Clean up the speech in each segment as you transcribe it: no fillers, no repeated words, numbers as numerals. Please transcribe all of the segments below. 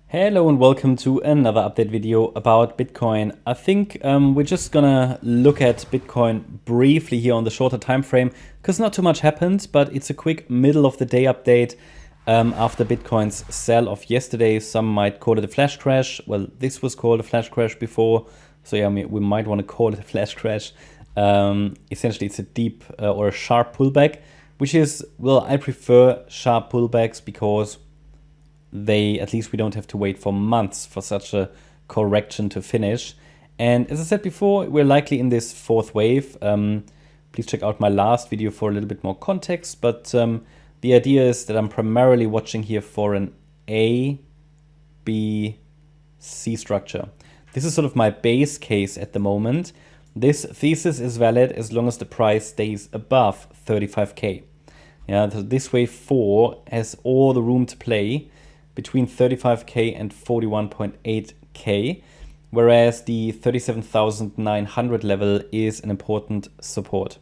Hello and welcome to another update video about Bitcoin. I think we're just gonna look at Bitcoin briefly here on the shorter time frame because not too much happened, but it's a quick middle of the day update after Bitcoin's sell-off yesterday. Some might call it a flash crash. Well, this was called a flash crash before, so yeah, we might want to call it a flash crash. Essentially, it's a deep or a sharp pullback, which is, well, I prefer sharp pullbacks because at least we don't have to wait for months for such a correction to finish. And as I said before, we're likely in this fourth wave. Please check out my last video for a little bit more context. But the idea is that I'm primarily watching here for an A, B, C structure. This is sort of my base case at the moment. This thesis is valid as long as the price stays above 35K. Yeah, so this wave 4 has all the room to play between 35K and 41.8K, whereas the 37,900 level is an important support.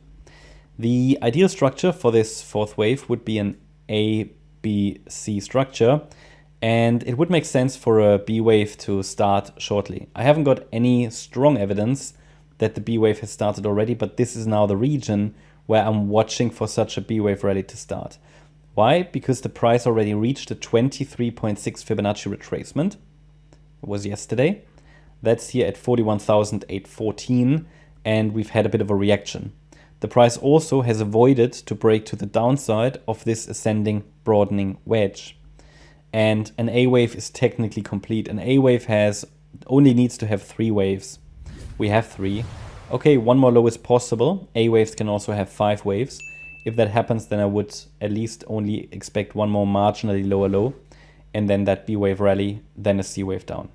The ideal structure for this fourth wave would be an A, B, C structure, and it would make sense for a B wave to start shortly. I haven't got any strong evidence that the B wave has started already, but this is now the region where I'm watching for such a B wave rally to start. Why? Because the price already reached a 23.6 Fibonacci retracement. It was yesterday. That's here at 41,814, and we've had a bit of a reaction. The price also has avoided to break to the downside of this ascending broadening wedge. And an A wave is technically complete. An A wave only needs to have 3 waves. We have 3. Okay, one more low is possible. A waves can also have 5 waves. If that happens, then I would at least only expect one more marginally lower low, and then that B wave rally, then a C wave down.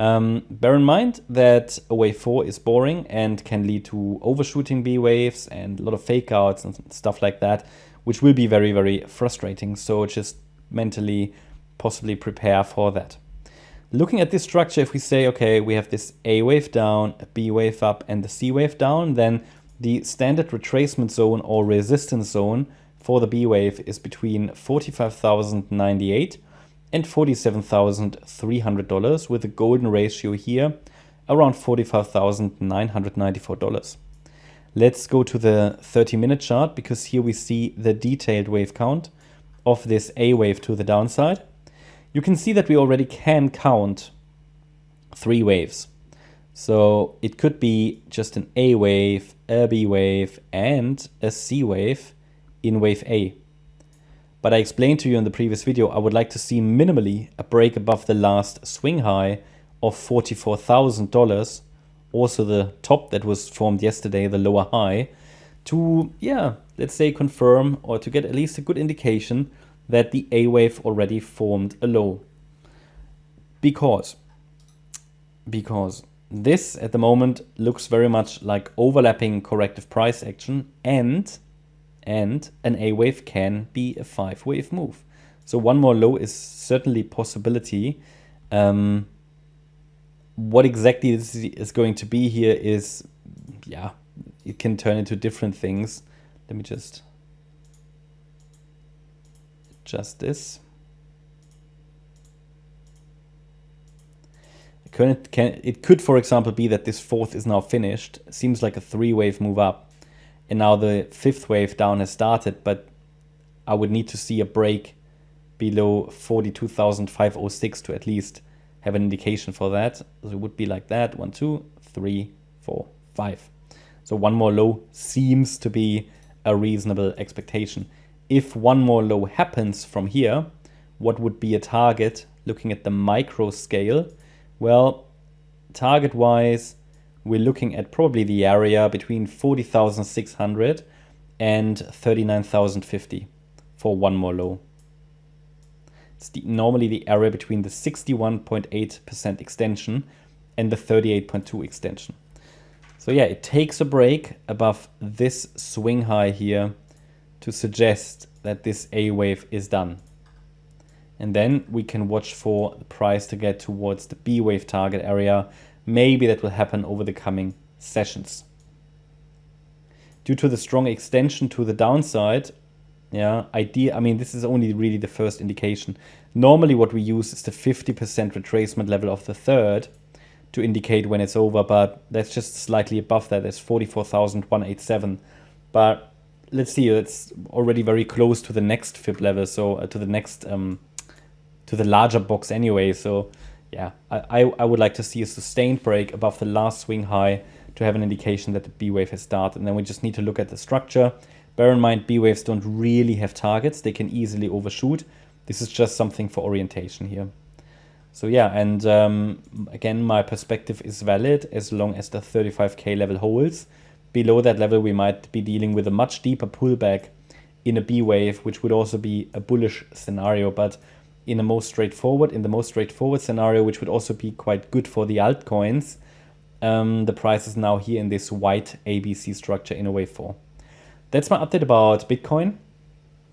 Bear in mind that a wave 4 is boring and can lead to overshooting B waves and a lot of fake outs and stuff like that, which will be very, very frustrating. So just mentally possibly prepare for that. Looking at this structure, if we say, okay, we have this A wave down, a B wave up, and the C wave down, then the standard retracement zone or resistance zone for the B wave is between 45,098 and $47,300 with a golden ratio here around $45,994. Let's go to the 30-minute chart because here we see the detailed wave count of this A wave to the downside. You can see that we already can count 3 waves. So it could be just an A wave, a B wave, and a C wave in wave A. But I explained to you in the previous video, I would like to see minimally a break above the last swing high of $44,000, also the top that was formed yesterday, the lower high, to, yeah, let's say confirm or to get at least a good indication that the A wave already formed a low. Because this at the moment looks very much like overlapping corrective price action, and an A wave can be a 5-wave move. So one more low is certainly a possibility. What exactly this is going to be here is, yeah, it can turn into different things. Let me just adjust this. It could, for example, be that this fourth is now finished. It seems like a 3-wave move up. And now the 5th wave down has started, but I would need to see a break below 42,506 to at least have an indication for that. So it would be like that. 1, 2, 3, 4, 5. So one more low seems to be a reasonable expectation. If one more low happens from here, what would be a target looking at the micro scale? Well, target-wise, we're looking at probably the area between 40,600 and 39,050 for one more low. It's normally the area between the 61.8% extension and the 38.2 extension. So yeah, it takes a break above this swing high here to suggest that this A wave is done. And then we can watch for the price to get towards the B wave target area. Maybe that will happen over the coming sessions. Due to the strong extension to the downside, Yeah, I mean, this is only really the first indication. Normally what we use is the 50% retracement level of the third to indicate when it's over, but that's just slightly above that. That's 44,187. But let's see, it's already very close to the next fib level, so to the next, to the larger box anyway. So yeah, I would like to see a sustained break above the last swing high to have an indication that the B wave has started. And then we just need to look at the structure. Bear in mind, B waves don't really have targets. They can easily overshoot. This is just something for orientation here. So yeah, and again, my perspective is valid as long as the 35K level holds. Below that level, we might be dealing with a much deeper pullback in a B wave, which would also be a bullish scenario. But in the most straightforward scenario, which would also be quite good for the altcoins, the price is now here in this white ABC structure in a wave 4. That's my update about Bitcoin.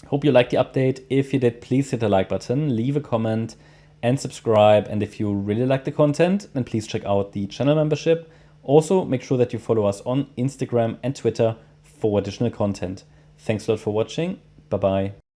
Hope you liked the update. If you did, please hit the like button, leave a comment, and subscribe. And if you really like the content, then please check out the channel membership. Also, make sure that you follow us on Instagram and Twitter for additional content. Thanks a lot for watching. Bye-bye.